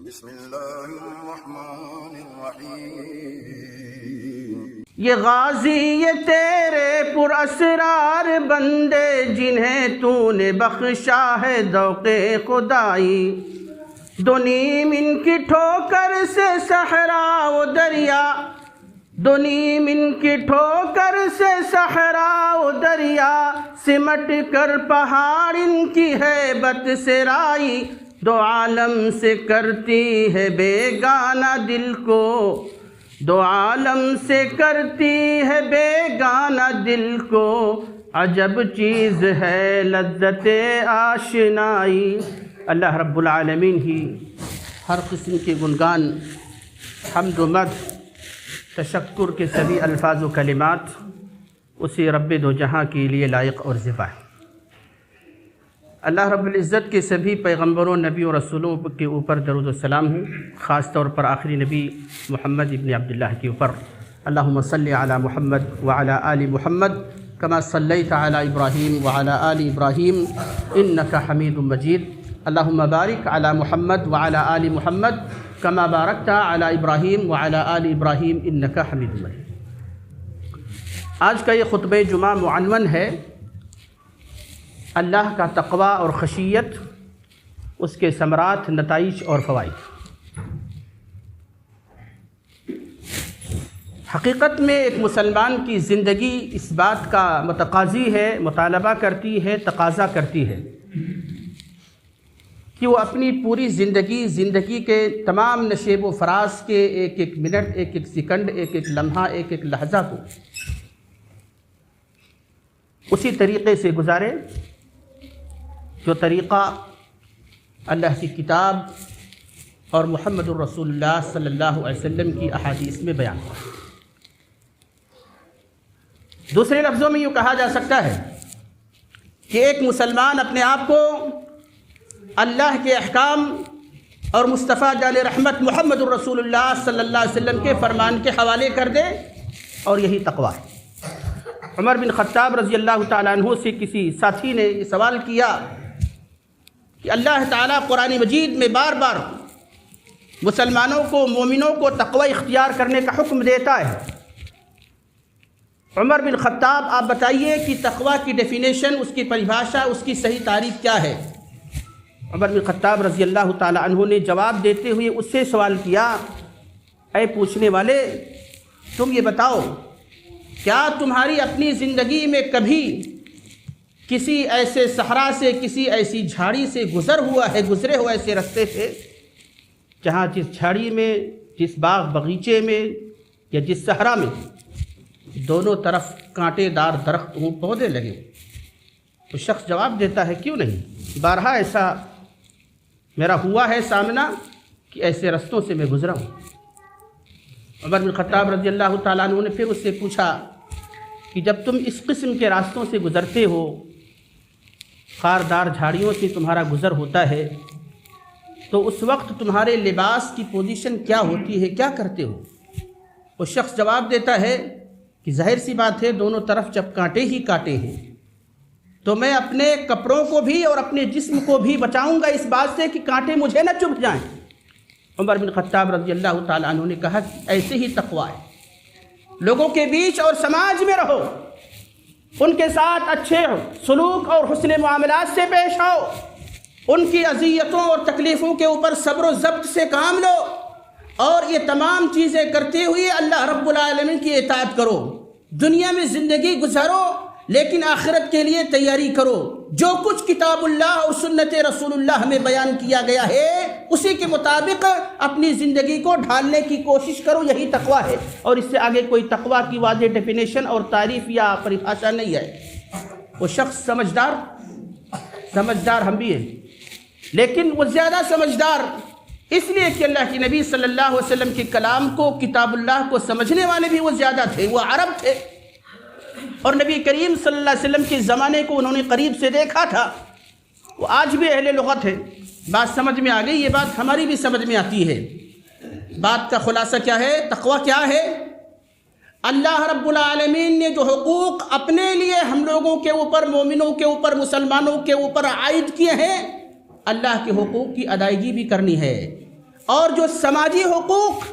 بسم اللہ الرحمن الرحیم۔ یہ غازی یہ تیرے پر اسرار بندے جنہیں تو نے بخشا ہے ذوق خدائی، دو نیم ان کی ٹھوکر سے صحرا و دریا، دو نیم ان کی ٹھوکر سے صحرا و دریا، سمٹ کر پہاڑ ان کی ہیبت سے رائی، دو عالم سے کرتی ہے بیگانہ دل کو، دو عالم سے کرتی ہے بیگانہ دل کو، عجب چیز ہے لذت آشنائی۔ اللہ رب العالمین ہی ہر قسم کے گنگان، حمد و مدح، تشکر کے سبھی الفاظ و کلمات اسی رب دو جہاں کے لیے لائق اور زیبا ہے۔ اللہ رب العزت کے سبھی پیغمبروں، نبی اور رسولوں کے اوپر درود و سلام ہوں، خاص طور پر آخری نبی محمد ابن عبداللہ کے اوپر۔ اللہم صلی علی محمد وعلی آل محمد کما صلیت علی ابراہیم وعلی آل ابراہیم انک حمید مجید۔ اللہم بارک علی محمد وعلی آل محمد کما بارکت علی ابراہیم وعلی آل ابراہیم انک حمید مجید۔ آج کا یہ خطبہ جمعہ معنون ہے اللہ کا تقوی اور خشیت، اس کے ثمرات، نتائج اور فوائد۔ حقیقت میں ایک مسلمان کی زندگی اس بات کا متقاضی ہے، مطالبہ کرتی ہے، تقاضا کرتی ہے کہ وہ اپنی پوری زندگی کے تمام نشیب و فراز کے ایک ایک منٹ، ایک ایک سیکنڈ، ایک ایک لمحہ، ایک ایک لحظہ کو اسی طریقے سے گزارے جو طریقہ اللہ کی کتاب اور محمد الرسول اللہ صلی اللہ علیہ وسلم کی احادیث میں بیان ہے۔ دوسرے لفظوں میں یوں کہا جا سکتا ہے کہ ایک مسلمان اپنے آپ کو اللہ کے احکام اور مصطفیٰ جان رحمت محمد الرسول اللہ صلی اللہ علیہ وسلم کے فرمان کے حوالے کر دے، اور یہی تقویٰ ہے۔ عمر بن خطاب رضی اللہ تعالیٰ عنہ سے کسی ساتھی نے یہ سوال کیا کہ اللہ تعالیٰ قرآن مجید میں بار بار مسلمانوں کو، مومنوں کو تقوی اختیار کرنے کا حکم دیتا ہے۔ عمر بن خطاب آپ بتائیے کہ تقوی کی ڈیفینیشن، اس کی پریبھاشا، اس کی صحیح تعریف کیا ہے؟ عمر بن خطاب رضی اللہ تعالیٰ عنہ نے جواب دیتے ہوئے اس سے سوال کیا، اے پوچھنے والے، تم یہ بتاؤ کیا تمہاری اپنی زندگی میں کبھی کسی ایسے صحرا سے، کسی ایسی جھاڑی سے گزرے ہو ایسے رستے سے جہاں جس جھاڑی میں، جس باغ بغیچے میں یا جس صحرا میں دونوں طرف کانٹے دار درخت ہوں، پودے لگے ہوں؟ تو شخص جواب دیتا ہے کیوں نہیں، بارہا ایسا میرا ہوا ہے سامنا کہ ایسے رستوں سے میں گزرا ہوں۔ عمر بن خطاب رضی اللہ تعالیٰ عنہ نے پھر اس سے پوچھا کہ جب تم اس قسم کے راستوں سے گزرتے ہو، خاردار جھاڑیوں سے تمہارا گزر ہوتا ہے، تو اس وقت تمہارے لباس کی پوزیشن کیا ہوتی ہے، کیا کرتے ہو؟ وہ شخص جواب دیتا ہے کہ ظاہر سی بات ہے، دونوں طرف جب کانٹے ہی کانٹے ہیں تو میں اپنے کپڑوں کو بھی اور اپنے جسم کو بھی بچاؤں گا اس بات سے کہ کانٹے مجھے نہ چبھ جائیں۔ عمر بن خطاب رضی اللہ تعالیٰ عنہ نے کہا کہ ایسے ہی تقویٰ ہے، لوگوں کے بیچ اور سماج میں رہو، ان کے ساتھ اچھے سلوک اور حسن معاملات سے پیش آؤ، ان کی اذیتوں اور تکلیفوں کے اوپر صبر و ضبط سے کام لو، اور یہ تمام چیزیں کرتے ہوئے اللہ رب العالمین کی اطاعت کرو۔ دنیا میں زندگی گزارو لیکن آخرت کے لیے تیاری کرو۔ جو کچھ کتاب اللہ اور سنت رسول اللہ میں بیان کیا گیا ہے اسی کے مطابق اپنی زندگی کو ڈھالنے کی کوشش کرو، یہی تقویٰ ہے۔ اور اس سے آگے کوئی تقویٰ کی واضح ڈیفینیشن اور تعریف یا پریبھاشا نہیں ہے۔ وہ شخص سمجھدار ہم بھی ہیں، لیکن وہ زیادہ سمجھدار اس لیے کہ اللہ کے نبی صلی اللہ علیہ وسلم کے کلام کو، کتاب اللہ کو سمجھنے والے بھی وہ زیادہ تھے، وہ عرب تھے، اور نبی کریم صلی اللہ علیہ وسلم کے زمانے کو انہوں نے قریب سے دیکھا تھا۔ وہ آج بھی اہل لغت ہے، بات سمجھ میں آ گئی، یہ بات ہماری بھی سمجھ میں آتی ہے۔ بات کا خلاصہ کیا ہے؟ تقویٰ کیا ہے؟ اللہ رب العالمین نے جو حقوق اپنے لیے ہم لوگوں کے اوپر، مومنوں کے اوپر، مسلمانوں کے اوپر عائد کیے ہیں، اللہ کے حقوق کی ادائیگی بھی کرنی ہے، اور جو سماجی حقوق،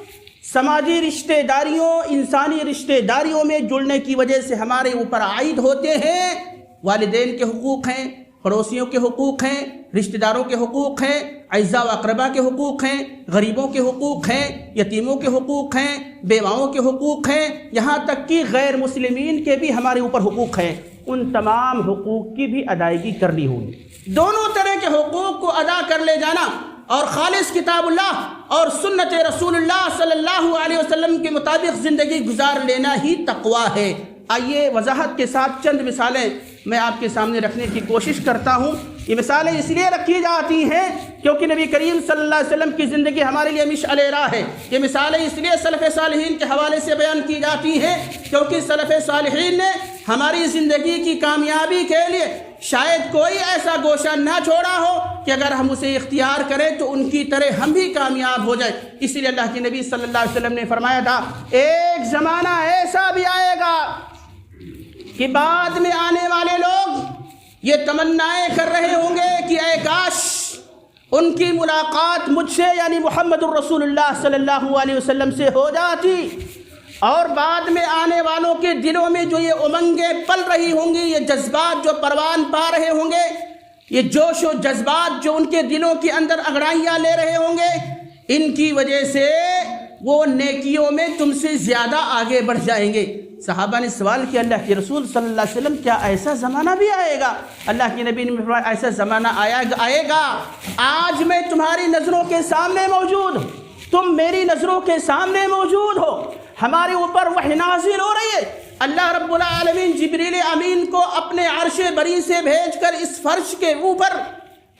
سماجی رشتہ داریوں، انسانی رشتہ داریوں میں جڑنے کی وجہ سے ہمارے اوپر عائد ہوتے ہیں، والدین کے حقوق ہیں، پڑوسیوں کے حقوق ہیں، رشتہ داروں کے حقوق ہیں، اعزاء و اقربا کے حقوق ہیں، غریبوں کے حقوق ہیں، یتیموں کے حقوق ہیں، بیواؤں کے حقوق ہیں، یہاں تک کہ غیر مسلمین کے بھی ہمارے اوپر حقوق ہیں، ان تمام حقوق کی بھی ادائیگی کرنی ہوگی۔ دونوں طرح کے حقوق کو ادا کر لے جانا اور خالص کتاب اللہ اور سنت رسول اللہ صلی اللہ علیہ وسلم کے مطابق زندگی گزار لینا ہی تقویٰ ہے۔ آئیے وضاحت کے ساتھ چند مثالیں میں آپ کے سامنے رکھنے کی کوشش کرتا ہوں۔ یہ مثالیں اس لیے رکھی جاتی ہیں کیونکہ نبی کریم صلی اللہ علیہ وسلم کی زندگی ہمارے لیے مشعل راہ ہے۔ یہ مثالیں اس لیے سلف صالحین کے حوالے سے بیان کی جاتی ہیں کیونکہ سلف صالحین نے ہماری زندگی کی کامیابی کے لیے شاید کوئی ایسا گوشہ نہ چھوڑا ہو کہ اگر ہم اسے اختیار کریں تو ان کی طرح ہم بھی کامیاب ہو جائیں۔ اس لیے اللہ کے نبی صلی اللہ علیہ وسلم نے فرمایا تھا، ایک زمانہ ایسا بھی آئے گا کہ بعد میں آنے والے لوگ یہ تمنائیں کر رہے ہوں گے کہ اے کاش ان کی ملاقات مجھ سے یعنی محمد الرسول اللہ صلی اللہ علیہ وسلم سے ہو جاتی، اور بعد میں آنے والوں کے دلوں میں جو یہ امنگیں پل رہی ہوں گی، یہ جذبات جو پروان پا رہے ہوں گے، یہ جوش و جذبات جو ان کے دلوں کے اندر انگڑائیاں لے رہے ہوں گے، ان کی وجہ سے وہ نیکیوں میں تم سے زیادہ آگے بڑھ جائیں گے۔ صحابہ نے سوال کیا، اللہ کے رسول صلی اللہ علیہ وسلم کیا ایسا زمانہ بھی آئے گا؟ اللہ کے نبی نے فرمایا ایسا زمانہ آئے گا، آج میں تمہاری نظروں کے سامنے موجود ہوں، تم میری نظروں کے سامنے موجود ہو، ہمارے اوپر وحی نازل ہو رہی ہے، اللہ رب العالمین جبریل امین کو اپنے عرش بری سے بھیج کر اس فرش کے اوپر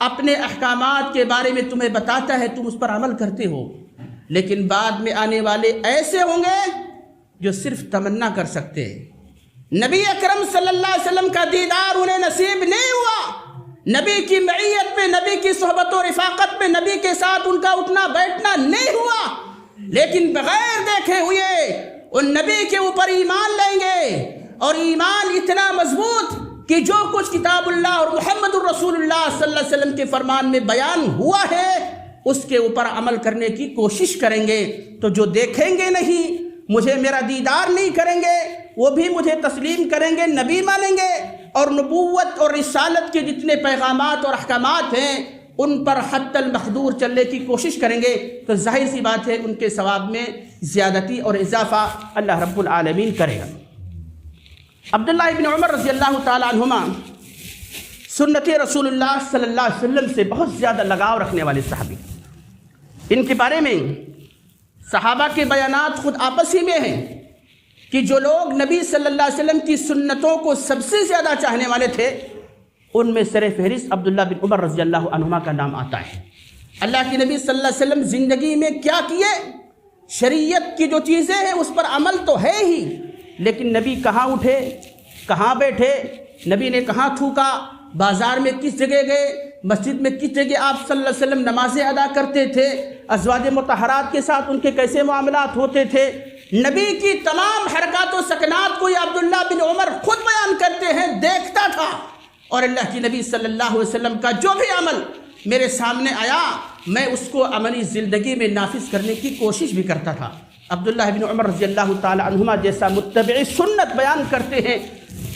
اپنے احکامات کے بارے میں تمہیں بتاتا ہے، تم اس پر عمل کرتے ہو، لیکن بعد میں آنے والے ایسے ہوں گے جو صرف تمنا کر سکتے ہیں، نبی اکرم صلی اللہ علیہ وسلم کا دیدار انہیں نصیب نہیں ہوا، نبی کی معیت میں، نبی کی صحبت و رفاقت میں، نبی کے ساتھ ان کا اٹھنا بیٹھنا نہیں ہوا، لیکن بغیر دیکھے ہوئے ان نبی کے اوپر ایمان لیں گے، اور ایمان اتنا مضبوط کہ جو کچھ کتاب اللہ اور محمد الرسول اللہ صلی اللہ علیہ وسلم کے فرمان میں بیان ہوا ہے اس کے اوپر عمل کرنے کی کوشش کریں گے۔ تو جو دیکھیں گے نہیں، مجھے میرا دیدار نہیں کریں گے، وہ بھی مجھے تسلیم کریں گے، نبی مانیں گے، اور نبوت اور رسالت کے جتنے پیغامات اور احکامات ہیں ان پر حد المقدور چلنے کی کوشش کریں گے، تو ظاہر سی بات ہے ان کے ثواب میں زیادتی اور اضافہ اللہ رب العالمین کرے گا۔ عبداللہ ابن عمر رضی اللہ تعالی عنہما سنت رسول اللہ صلی اللہ علیہ وسلم سے بہت زیادہ لگاؤ رکھنے والے صحابی، ان کے بارے میں صحابہ کے بیانات خود آپس ہی میں ہیں کہ جو لوگ نبی صلی اللہ علیہ وسلم کی سنتوں کو سب سے زیادہ چاہنے والے تھے ان میں سر فہرست عبداللہ بن عمر رضی اللہ عنہما کا نام آتا ہے۔ اللہ کے نبی صلی اللہ علیہ وسلم زندگی میں کیا کیے، شریعت کی جو چیزیں ہیں اس پر عمل تو ہے ہی، لیکن نبی کہاں اٹھے، کہاں بیٹھے، نبی نے کہاں تھوکا، بازار میں کس جگہ گئے، مسجد میں کس جگہ آپ صلی اللہ علیہ وسلم نمازیں ادا کرتے تھے، ازواج مطہرات کے ساتھ ان کے کیسے معاملات ہوتے تھے، نبی کی تمام حرکات و سکنات کو یہ عبداللہ بن عمر خود بیان کرتے ہیں، دیکھتا تھا، اور اللہ کی نبی صلی اللہ علیہ وسلم کا جو بھی عمل میرے سامنے آیا میں اس کو عملی زندگی میں نافذ کرنے کی کوشش بھی کرتا تھا۔ عبداللہ بن عمر رضی اللہ تعالی عنہما جیسا متبع سنت بیان کرتے ہیں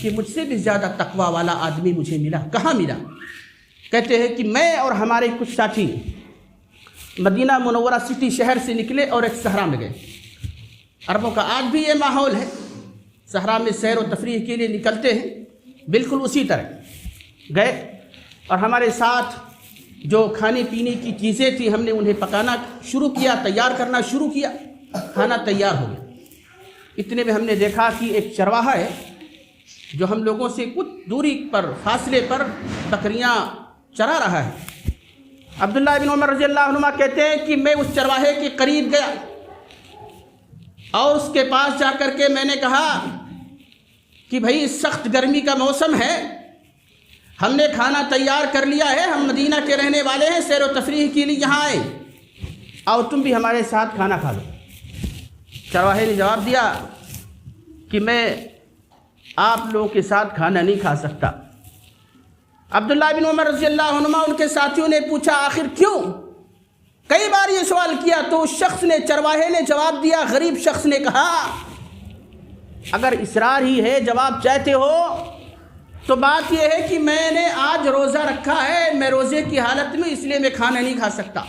کہ مجھ سے بھی زیادہ تقوی والا آدمی مجھے ملا، کہاں ملا؟ کہتے ہیں کہ میں اور ہمارے کچھ ساتھی مدینہ منورہ سٹی شہر سے نکلے اور ایک صحرا میں گئے۔ عربوں کا آج بھی یہ ماحول ہے، صحرا میں سیر و تفریح کے لیے نکلتے ہیں، بالکل اسی طرح گئے، اور ہمارے ساتھ جو کھانے پینے کی چیزیں تھیں ہم نے انہیں پکانا شروع کیا، تیار کرنا شروع کیا، کھانا تیار ہو گیا۔ اتنے میں ہم نے دیکھا کہ ایک چرواہا ہے جو ہم لوگوں سے کچھ دوری پر فاصلے پر بکریاں چرا رہا ہے۔ عبداللہ بن عمر رضی اللہ عنہما کہتے ہیں کہ میں اس چرواہے کے قریب گیا اور اس کے پاس جا کر کے میں نے کہا کہ بھائی سخت گرمی کا موسم ہے، ہم نے کھانا تیار کر لیا ہے، ہم مدینہ کے رہنے والے ہیں، سیر و تفریح کے لیے یہاں آئے، اور تم بھی ہمارے ساتھ کھانا کھا لو۔ چرواہے نے جواب دیا کہ میں آپ لوگوں کے ساتھ کھانا نہیں کھا سکتا۔ عبداللہ بن عمر رضی اللہ عنہما ان کے ساتھیوں نے پوچھا آخر کیوں؟ کئی بار یہ سوال کیا تو اس شخص نے، چرواہے نے جواب دیا، غریب شخص نے کہا اگر اصرار ہی ہے، جواب چاہتے ہو تو بات یہ ہے کہ میں نے آج روزہ رکھا ہے، میں روزے کی حالت میں، اس لیے میں کھانا نہیں کھا سکتا۔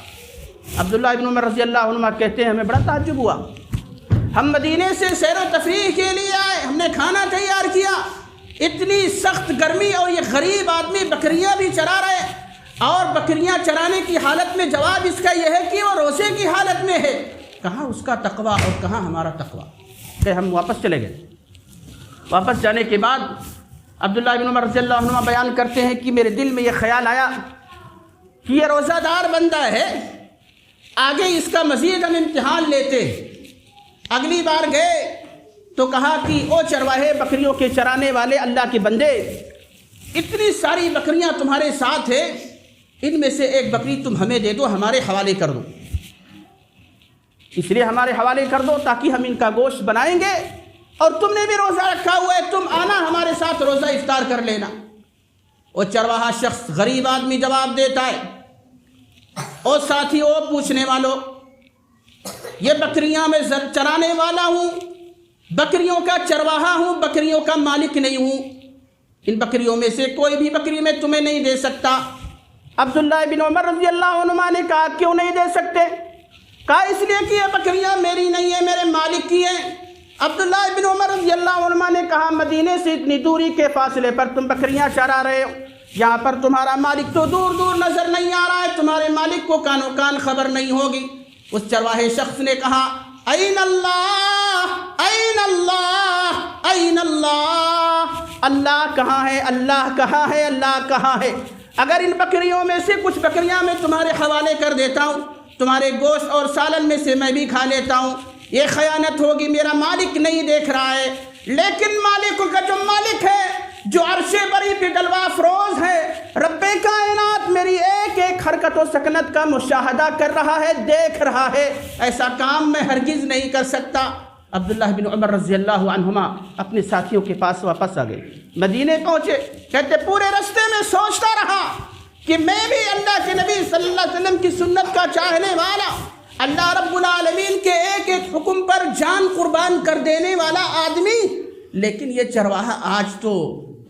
عبداللہ ابن عمر رضی اللہ عنہ کہتے ہیں ہمیں بڑا تعجب ہوا، ہم مدینے سے سیر و تفریح کے لیے آئے، ہم نے کھانا تیار کیا، اتنی سخت گرمی اور یہ غریب آدمی بکریاں بھی چرا رہے، اور بکریاں چرانے کی حالت میں جواب اس کا یہ ہے کہ وہ روزے کی حالت میں ہے۔ کہاں اس کا تقویٰ اور کہاں ہمارا تقویٰ؟ کہ ہم واپس چلے گئے۔ واپس جانے کے بعد عبداللہ بن عمر رضی اللہ عنہ بیان کرتے ہیں کہ میرے دل میں یہ خیال آیا کہ یہ روزہ دار بندہ ہے، آگے اس کا مزید ہم امتحان لیتے۔ اگلی بار گئے تو کہا کہ او چرواہے، بکریوں کے چرانے والے اللہ کے بندے، اتنی ساری بکریاں تمہارے ساتھ ہیں، ان میں سے ایک بکری تم ہمیں دے دو، ہمارے حوالے کر دو، اس لیے ہمارے حوالے کر دو تاکہ ہم ان کا گوشت بنائیں گے، اور تم نے بھی روزہ رکھا ہوا ہے، تم آنا ہمارے ساتھ روزہ افطار کر لینا۔ وہ چرواہا شخص غریب آدمی جواب دیتا ہے، اور ساتھی وہ پوچھنے والوں، یہ بکریاں میں چرانے والا ہوں، بکریوں کا چرواہا ہوں، بکریوں کا مالک نہیں ہوں، ان بکریوں میں سے کوئی بھی بکری میں تمہیں نہیں دے سکتا۔ عبداللہ بن عمر رضی اللہ عنہ نے کہا کیوں نہیں دے سکتے؟ کہا اس لیے کہ یہ بکریاں میری نہیں ہیں، میرے مالک کی ہیں۔ عبداللہ بن عمر رضی اللہ عنہ نے کہا مدینے سے اتنی دوری کے فاصلے پر تم بکریاں چرا رہے ہو، یہاں پر تمہارا مالک تو دور دور نظر نہیں آ رہا ہے، تمہارے مالک کو کانوں کان خبر نہیں ہوگی۔ اس چرواہے شخص نے کہا این اللہ، این اللہ، این اللہ، اللہ کہاں ہے، اللہ کہاں ہے، اللہ کہاں ہے؟ اگر ان بکریوں میں سے کچھ بکریاں میں تمہارے حوالے کر دیتا ہوں، تمہارے گوشت اور سالن میں سے میں بھی کھا لیتا ہوں، یہ خیانت ہوگی، میرا مالک نہیں دیکھ رہا ہے۔ لیکن مالک کا جو مالک ہے، جو عرش بری پہ جلوہ افروز ہے، رب کائنات میری ایک ایک حرکت و سکنت کا مشاہدہ کر رہا ہے، دیکھ رہا ہے، ایسا کام میں ہرگز نہیں کر سکتا۔ عبداللہ بن عمر رضی اللہ عنہما اپنے ساتھیوں کے پاس واپس آ گئے، مدینے پہنچے، کہتے پورے راستے میں سوچتا رہا کہ میں بھی اللہ کے نبی صلی اللہ علیہ وسلم کی سنت کا چاہنے والا، اللہ رب العالمین کے ایک ایک حکم پر جان قربان کر دینے والا آدمی، لیکن یہ چرواہا آج تو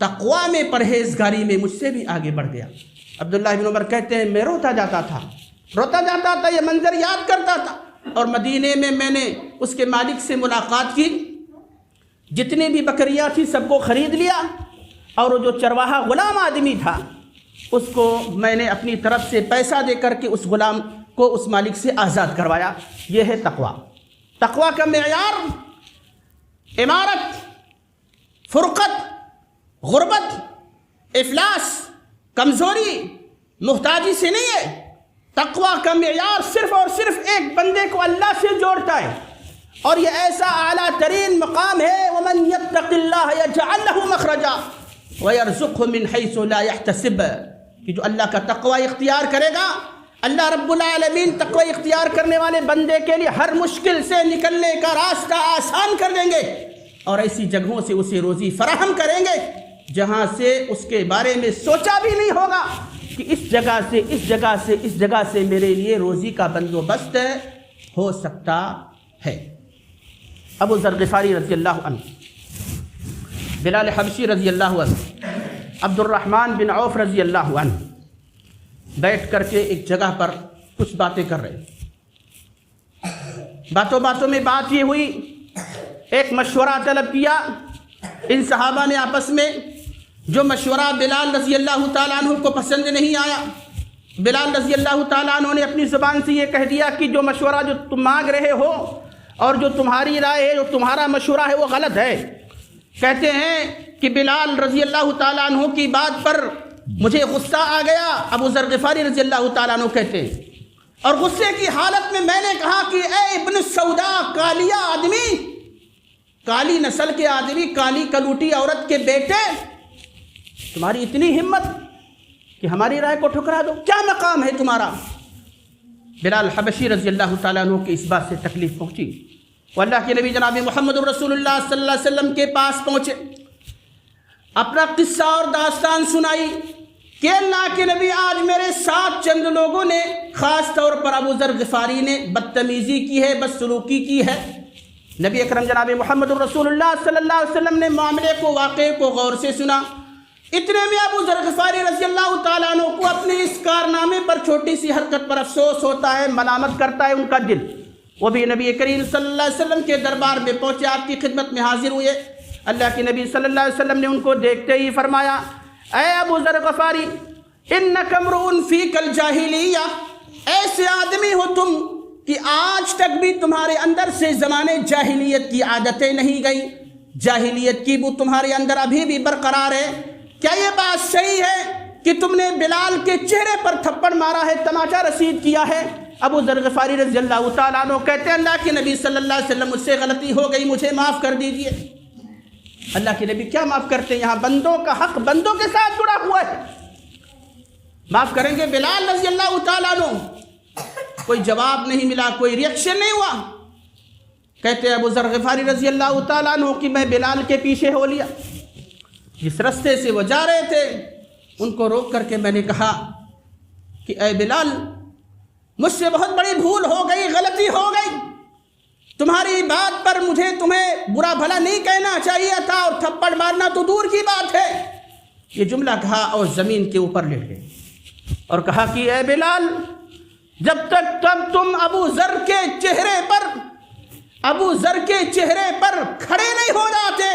تقویٰ میں، پرہیزگاری میں مجھ سے بھی آگے بڑھ گیا۔ عبداللہ بن عمر کہتے ہیں میں روتا جاتا تھا، یہ منظر یاد کرتا تھا، اور مدینے میں نے اس کے مالک سے ملاقات کی، جتنی بھی بکریاں تھیں سب کو خرید لیا، اور وہ جو چرواہا غلام آدمی تھا اس کو میں نے اپنی طرف سے پیسہ دے کر کے اس غلام کو اس مالک سے آزاد کروایا۔ یہ ہے تقویٰ۔ تقویٰ کا معیار عمارت، فرقت، غربت، افلاس، کمزوری، محتاجی سے نہیں ہے۔ تقویٰ کا معیار صرف اور صرف ایک بندے کو اللہ سے جوڑتا ہے، اور یہ ایسا اعلیٰ ترین مقام ہے وَمَن يَتَّقِ اللَّهَ يَجْعَلْ لَهُ مَخْرَجًا وَيَرْزُقْهُ مِنْ حَيْثُ لَا يَحْتَسِبُ، کہ جو اللہ کا تقویٰ اختیار کرے گا، اللہ رب العالمین تقویٰ اختیار کرنے والے بندے کے لیے ہر مشکل سے نکلنے کا راستہ آسان کر دیں گے، اور ایسی جگہوں سے اسے روزی فراہم کریں گے جہاں سے اس کے بارے میں سوچا بھی نہیں ہوگا کہ اس جگہ سے اس جگہ سے اس جگہ سے میرے لیے روزی کا بندوبست ہو سکتا ہے۔ ابو ذر غفاری رضی اللہ عنہ، بلال حبشی رضی اللہ عنہ، عبد الرحمن بن عوف رضی اللہ عنہ بیٹھ کر کے ایک جگہ پر کچھ باتیں کر رہے، باتوں باتوں میں بات یہ ہوئی، ایک مشورہ طلب کیا ان صحابہ نے آپس میں، جو مشورہ بلال رضی اللہ تعالیٰ عنہ کو پسند نہیں آیا۔ بلال رضی اللہ تعالیٰ عنہ نے اپنی زبان سے یہ کہہ دیا کہ جو مشورہ جو تم مانگ رہے ہو اور جو تمہاری رائے ہے، جو تمہارا مشورہ ہے، وہ غلط ہے۔ کہتے ہیں کہ بلال رضی اللہ تعالیٰ عنہ کی بات پر مجھے غصہ آ گیا۔ ابو ذر غفاری رضی اللہ تعالیٰ عنہ کہتے ہیں، اور غصے کی حالت میں نے کہا کہ اے ابن السودا، کالیا آدمی، کالی نسل کے آدمی، کالی کلوٹی عورت کے بیٹے، تمہاری اتنی ہمت کہ ہماری رائے کو ٹھکرا دو، کیا مقام ہے تمہارا؟ بلال حبشی رضی اللہ تعالیٰ عنہ کی اس بات سے تکلیف پہنچی، وہ اللہ کے نبی جناب محمد رسول اللہ صلی اللہ علیہ وسلم کے پاس پہنچے، اپنا قصہ اور داستان سنائی کہ اللہ کے نبی آج میرے ساتھ چند لوگوں نے، خاص طور پر ابو ذر غفاری نے بدتمیزی کی ہے، بدسلوکی کی ہے۔ نبی اکرم جناب محمد الرسول اللہ صلی اللہ علیہ وسلم نے معاملے کو، واقعے کو غور سے سنا۔ اتنے میں ابو ذر غفاری رضی اللہ تعالیٰ عنہ کو اپنے اس کارنامے پر، چھوٹی سی حرکت پر افسوس ہوتا ہے، ملامت کرتا ہے ان کا دل۔ وہ بھی نبی کریم صلی اللہ علیہ وسلم کے دربار میں پہنچے، آپ کی خدمت میں حاضر ہوئے۔ اللہ کے نبی صلی اللہ علیہ وسلم نے ان کو دیکھتے ہی فرمایا، اے ابو ذر غفاری، انک امرؤ فیک الجاہلیہ، ایسے آدمی ہو تم کہ آج تک بھی تمہارے اندر سے زمانے جاہلیت کی عادتیں نہیں گئیں، جاہلیت کی بو تمہارے اندر ابھی بھی برقرار ہے۔ کیا یہ بات صحیح ہے کہ تم نے بلال کے چہرے پر تھپڑ مارا ہے، تماچا رسید کیا ہے؟ ابو ذر غفاری رضی اللہ تعالیٰ عنہ کہتے ہیں، اللہ کے نبی صلی اللہ علیہ وسلم، مجھ سے غلطی ہو گئی، مجھے معاف کر دیجئے۔ اللہ کے نبی کیا معاف کرتے ہیں؟ یہاں بندوں کا حق بندوں کے ساتھ جڑا ہوا ہے، معاف کریں گے؟ بلال رضی اللہ تعالیٰ عنہ، کوئی جواب نہیں ملا، کوئی ریئیکشن نہیں ہوا۔ کہتے ہیں ابو ذر غفاری رضی اللہ تعالیٰ عنہ کہ میں بلال کے پیچھے ہو لیا، جس رستے سے وہ جا رہے تھے ان کو روک کر کے میں نے کہا کہ اے بلال، مجھ سے بہت بڑی بھول ہو گئی، غلطی ہو گئی، تمہاری بات پر مجھے تمہیں برا بھلا نہیں کہنا چاہیے تھا، اور تھپڑ مارنا تو دور کی بات ہے۔ یہ جملہ کہا اور زمین کے اوپر لیٹ گئے اور کہا کہ اے بلال، جب تک تم ابو ذر کے چہرے پر کھڑے نہیں ہو جاتے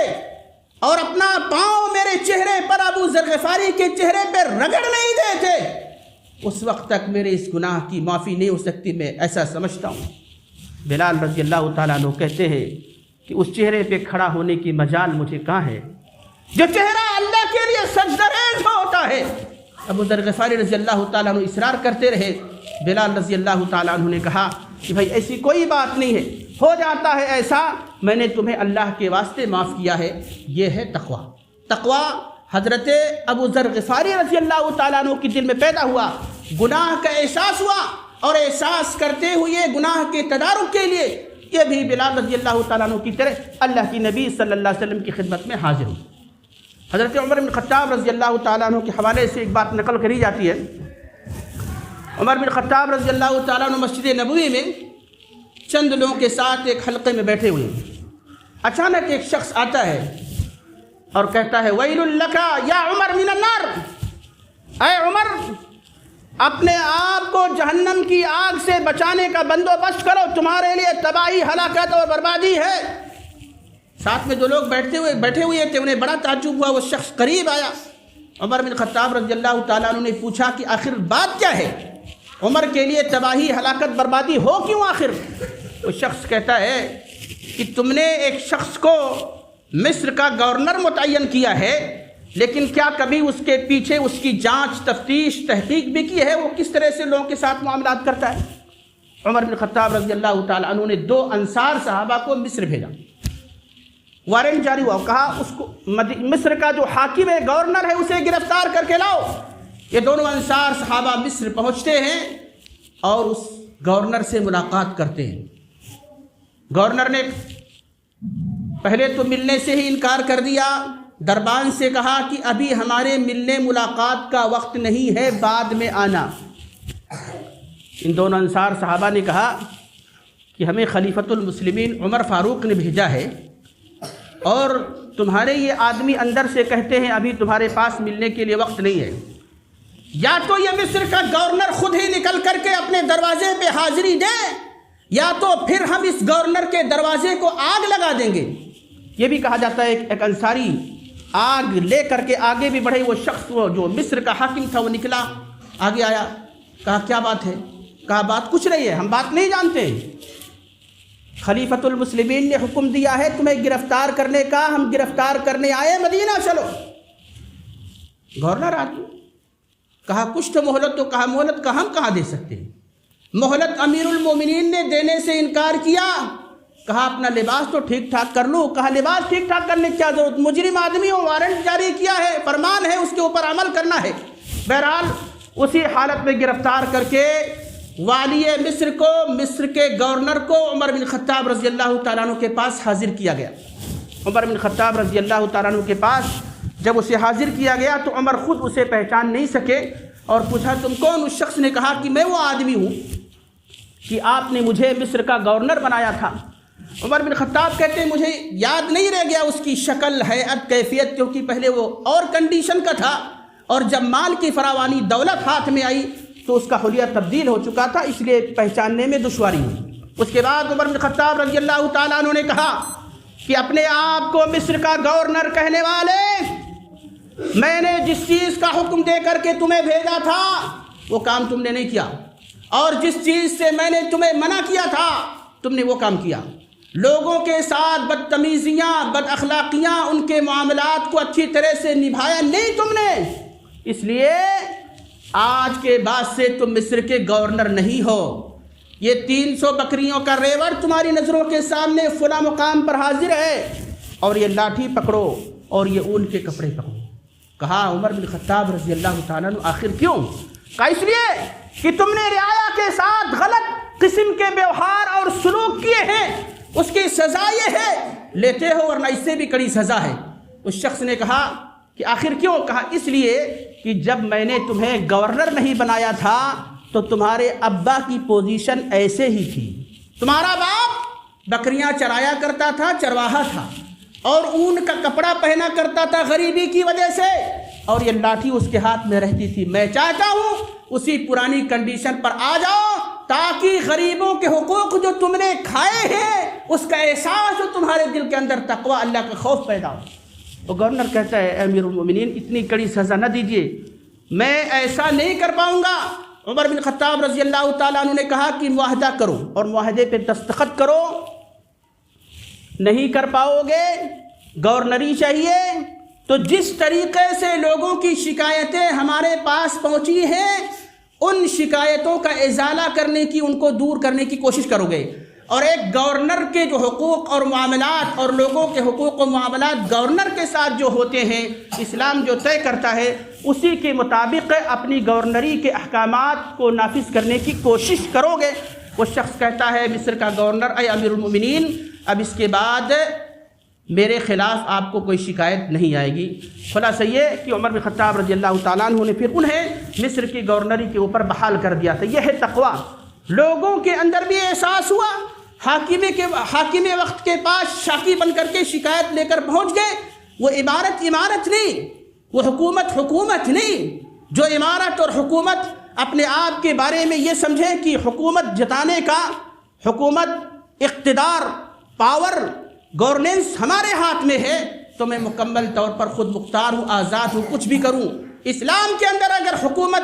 اور اپنا پاؤں میرے چہرے پر ابو ذر غفاری کے چہرے پہ رگڑ نہیں دیتے، اس وقت تک میرے اس گناہ کی معافی نہیں ہو سکتی، میں ایسا سمجھتا ہوں۔ بلال رضی اللہ تعالیٰ عنہ کہتے ہیں کہ اس چہرے پہ کھڑا ہونے کی مجال مجھے کہاں ہے جو چہرہ اللہ کے لیے سجدہ ریز ہوتا ہے۔ ابو ذر غفاری رضی اللہ تعالیٰ عنہ اصرار کرتے رہے۔ بلال رضی اللہ تعالیٰ عنہ نے کہا کہ بھائی ایسی کوئی بات نہیں ہے، ہو جاتا ہے ایسا، میں نے تمہیں اللہ کے واسطے معاف کیا ہے۔ یہ ہے تقویٰ۔ تقویٰ حضرت ابو ذر غفاری رضی اللہ تعالیٰ عنہ کے دل میں پیدا ہوا، گناہ کا احساس ہوا، اور احساس کرتے ہوئے گناہ کے تدارک کے لیے یہ بھی بلال رضی اللہ تعالیٰ عنہ کی طرح اللہ کی نبی صلی اللہ علیہ وسلم کی خدمت میں حاضر ہو۔ حضرت عمر بن خطاب رضی اللہ تعالیٰ عنہ کے حوالے سے ایک بات نقل کری جاتی ہے۔ عمر بن خطاب رضی اللہ تعالیٰ عنہ مسجد نبوی میں چند لوگوں کے ساتھ ایک حلقے میں بیٹھے ہوئے، اچانک ایک شخص آتا ہے اور کہتا ہے، ویل لک یا عمر من النار، اے عمر، اپنے آپ کو جہنم کی آگ سے بچانے کا بندوبست کرو، تمہارے لیے تباہی، ہلاکت اور بربادی ہے۔ ساتھ میں جو لوگ بیٹھے ہوئے تھے انہیں بڑا تعجب ہوا۔ وہ شخص قریب آیا، عمر بن خطاب رضی اللہ تعالیٰ عنہ نے پوچھا کہ آخر بات کیا ہے؟ عمر کے لیے تباہی، ہلاکت، بربادی ہو کیوں آخر؟ وہ شخص کہتا ہے کہ تم نے ایک شخص کو مصر کا گورنر متعین کیا ہے، لیکن کیا کبھی اس کے پیچھے اس کی جانچ، تفتیش، تحقیق بھی کی ہے وہ کس طرح سے لوگوں کے ساتھ معاملات کرتا ہے؟ عمر بن خطاب رضی اللہ تعالیٰ عنہ نے 2 انصار صحابہ کو مصر بھیجا، وارنٹ جاری ہوا، کہا اس کو مصر کا جو حاکم ہے، گورنر ہے، اسے گرفتار کر کے لاؤ۔ یہ دونوں انصار صحابہ مصر پہنچتے ہیں اور اس گورنر سے ملاقات کرتے ہیں۔ گورنر نے پہلے تو ملنے سے ہی انکار کر دیا، دربان سے کہا کہ ابھی ہمارے ملنے ملاقات کا وقت نہیں ہے، بعد میں آنا۔ ان دونوں انصار صحابہ نے کہا کہ ہمیں خلیفۃ المسلمین عمر فاروق نے بھیجا ہے، اور تمہارے یہ آدمی اندر سے کہتے ہیں ابھی تمہارے پاس ملنے کے لیے وقت نہیں ہے۔ یا تو یہ مصر کا گورنر خود ہی نکل کر کے اپنے دروازے پہ حاضری دے، یا تو پھر ہم اس گورنر کے دروازے کو آگ لگا دیں گے۔ یہ بھی کہا جاتا ہے ایک انصاری آگ لے کر کے آگے بھی بڑھے۔ وہ شخص، وہ جو مصر کا حاکم تھا، وہ نکلا، آگے آیا، کہا کیا بات ہے؟ کہا بات کچھ نہیں ہے، ہم بات نہیں جانتے، خلیفۃ المسلمین نے حکم دیا ہے تمہیں گرفتار کرنے کا، ہم گرفتار کرنے آئے، مدینہ چلو۔ گورنر آدمی کہا کچھ تو مہلت، تو کہا مہلت کا ہم کہاں دے سکتے ہیں، مہلت امیر المومنین نے دینے سے انکار کیا۔ کہا اپنا لباس تو ٹھیک ٹھاک کر لو۔ کہا لباس ٹھیک ٹھاک کرنے کی کیا ضرورت، مجرم آدمی ہو، وارنٹ جاری کیا ہے، فرمان ہے، اس کے اوپر عمل کرنا ہے۔ بہرحال اسی حالت میں گرفتار کر کے والی مصر کو، مصر کے گورنر کو عمر بن خطاب رضی اللہ تعالیٰ عنہ کے پاس حاضر کیا گیا۔ عمر بن خطاب رضی اللہ تعالیٰ عنہ کے پاس جب اسے حاضر کیا گیا تو عمر خود اسے پہچان نہیں سکے اور پوچھا تم کون؟ اس شخص نے کہا کہ میں وہ آدمی ہوں کہ آپ نے مجھے مصر کا گورنر بنایا تھا۔ عمر بن خطاب کہتے ہیں مجھے یاد نہیں رہ گیا اس کی شکل، ہیئت، کیفیت، کیونکہ پہلے وہ اور کنڈیشن کا تھا اور جب مال کی فراوانی دولت ہاتھ میں آئی تو اس کا حلیہ تبدیل ہو چکا تھا، اس لیے پہچاننے میں دشواری ہوئی۔ اس کے بعد عمر بن خطاب رضی اللہ تعالیٰ عنہ نے کہا کہ اپنے آپ کو مصر کا گورنر کہنے والے، میں نے جس چیز کا حکم دے کر کے تمہیں بھیجا تھا وہ کام تم نے نہیں کیا، اور جس چیز سے میں نے تمہیں منع کیا تھا تم نے وہ کام کیا۔ لوگوں کے ساتھ بدتمیزیاں، بد اخلاقیاں، ان کے معاملات کو اچھی طرح سے نبھایا نہیں تم نے، اس لیے آج کے بعد سے تم مصر کے گورنر نہیں ہو۔ یہ 300 بکریوں کا ریوڑ تمہاری نظروں کے سامنے فلاں مقام پر حاضر ہے، اور یہ لاٹھی پکڑو اور یہ اون کے کپڑے پکڑو۔ کہا عمر بن خطاب رضی اللہ تعالیٰ عنہ آخر کیوں؟ کہا اس لیے کہ تم نے رعایا کے ساتھ غلط قسم کے ویوہار اور سلوک کیے ہیں، اس کی سزا یہ ہے، لیتے ہو ورنہ اس سے بھی کڑی سزا ہے۔ اس شخص نے کہا کہ آخر کیوں؟ کہا اس لیے کہ جب میں نے تمہیں گورنر نہیں بنایا تھا تو تمہارے ابا کی پوزیشن ایسے ہی تھی۔ تمہارا باپ بکریاں چرایا کرتا تھا، چرواہا تھا، اور اون کا کپڑا پہنا کرتا تھا غریبی کی وجہ سے، اور یہ لاٹھی اس کے ہاتھ میں رہتی تھی۔ میں چاہتا ہوں اسی پرانی کنڈیشن پر آ جاؤ تاکہ غریبوں کے حقوق جو تم نے کھائے ہیں اس کا احساس جو تمہارے دل کے اندر تقوی، اللہ کا خوف پیدا ہو۔ تو گورنر کہتا ہے امیر المومنین اتنی کڑی سزا نہ دیجیے، میں ایسا نہیں کر پاؤں گا۔ عمر بن خطاب رضی اللہ تعالیٰ عنہ نے کہا کہ معاہدہ کرو اور معاہدے پہ دستخط کرو۔ نہیں کر پاؤ گے، گورنری چاہیے، تو جس طریقے سے لوگوں کی شکایتیں ہمارے پاس پہنچی ہیں ان شکایتوں کا ازالہ کرنے کی، ان کو دور کرنے کی کوشش کرو گے، اور ایک گورنر کے جو حقوق اور معاملات اور لوگوں کے حقوق و معاملات گورنر کے ساتھ جو ہوتے ہیں، اسلام جو طے کرتا ہے اسی کے مطابق اپنی گورنری کے احکامات کو نافذ کرنے کی کوشش کرو گے۔ وہ شخص کہتا ہے مصر کا گورنر، اے امیر المومنین اب اس کے بعد میرے خلاف آپ کو کوئی شکایت نہیں آئے گی۔ خلاصہ یہ کہ عمر بن خطاب رضی اللہ تعالیٰ عنہ نے پھر انہیں مصر کی گورنری کے اوپر بحال کر دیا تھا۔ یہ ہے تقویٰ۔ لوگوں کے اندر بھی احساس ہوا، حاکم وقت کے پاس شاکی بن کر کے شکایت لے کر پہنچ گئے۔ وہ عمارت نہیں، وہ حکومت نہیں۔ جو عمارت اور حکومت اپنے آپ کے بارے میں یہ سمجھیں کہ حکومت جتانے کا، حکومت، اقتدار، پاور، گورننس ہمارے ہاتھ میں ہے تو میں مکمل طور پر خود مختار ہوں، آزاد ہوں، کچھ بھی کروں۔ اسلام کے اندر اگر حکومت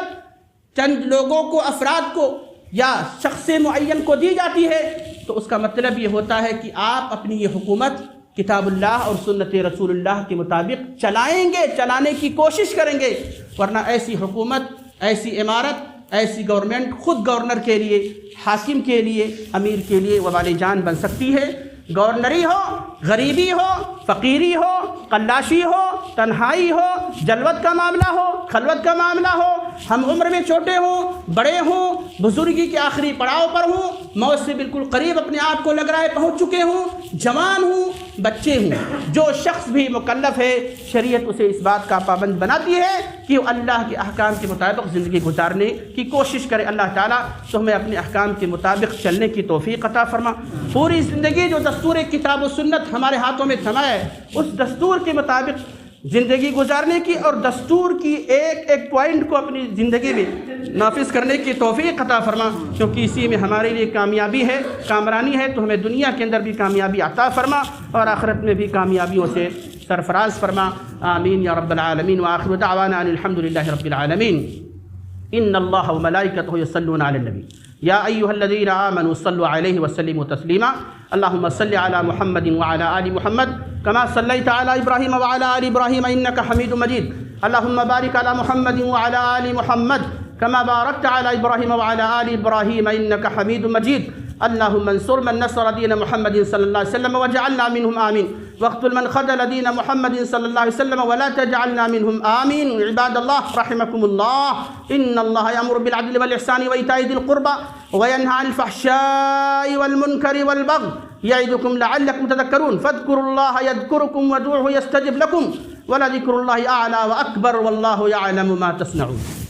چند لوگوں کو، افراد کو یا شخص معین کو دی جاتی ہے تو اس کا مطلب یہ ہوتا ہے کہ آپ اپنی یہ حکومت کتاب اللہ اور سنت رسول اللہ کے مطابق چلائیں گے، چلانے کی کوشش کریں گے، ورنہ ایسی حکومت، ایسی عمارت، ایسی گورنمنٹ خود گورنر کے لیے، حاکم کے لیے، امیر کے لیے وبال جان بن سکتی ہے۔ گورنری ہو، غریبی ہو، فقیری ہو، قلاشی ہو، تنہائی ہو، جلوت کا معاملہ ہو، خلوت کا معاملہ ہو، ہم عمر میں چھوٹے ہوں، بڑے ہوں، بزرگی کے آخری پڑاؤ پر ہوں، موت سے بالکل قریب اپنے آپ کو لگ رہا ہے پہنچ چکے ہوں، جوان ہوں، بچے ہوں، جو شخص بھی مکلف ہے شریعت اسے اس بات کا پابند بناتی ہے کہ وہ اللہ کے احکام کے مطابق زندگی گزارنے کی کوشش کرے۔ اللہ تعالیٰ تو ہمیں اپنے احکام کے مطابق چلنے کی توفیق عطا فرما۔ پوری زندگی جو دستور کتاب و سنت ہمارے ہاتھوں میں تھما ہے اس دستور کے مطابق زندگی گزارنے کی اور دستور کی ایک ایک پوائنٹ کو اپنی زندگی میں نافذ کرنے کی توفیق عطا فرما، کیونکہ اسی میں ہمارے لیے کامیابی ہے، کامرانی ہے۔ تو ہمیں دنیا کے اندر بھی کامیابی عطا فرما اور آخرت میں بھی کامیابیوں سے سرفراز فرما۔ آمین یا رب العالمین۔ وآخر دعوانا ان الحمد للہ رب العالمین۔ ان اللہ وملائکتہ یصلون علی النبی یا ایھا الذین آمنوا صلوا علیہ وسلموا تسلیما۔ اللهم صل على محمد وعلى آل محمد كما صليت على إبراهيم وعلى آل إبراهيم إنك حميد مجيد۔ اللهم بارك على محمد وعلى آل محمد كما باركت على إبراهيم وعلى آل إبراهيم إنك حميد مجيد۔ اللهم انصر من نصر دين محمد صلى الله عليه وسلم واجعلنا منهم آمين، واقتل من خذل دين محمد صلى الله عليه وسلم ولا تجعلنا منهم آمين۔ عباد الله رحمكم الله، إن الله يأمر بالعدل والإحسان وإيتاء ذي القربى وينهى عن الفحشاء والمنكر والبغي يعظكم لعلكم تذكرون۔ فاذكروا الله يذكركم وادعوه يستجب لكم ولذکر اللہ اعلی و اکبر واللہ یعلم ما تصنعون۔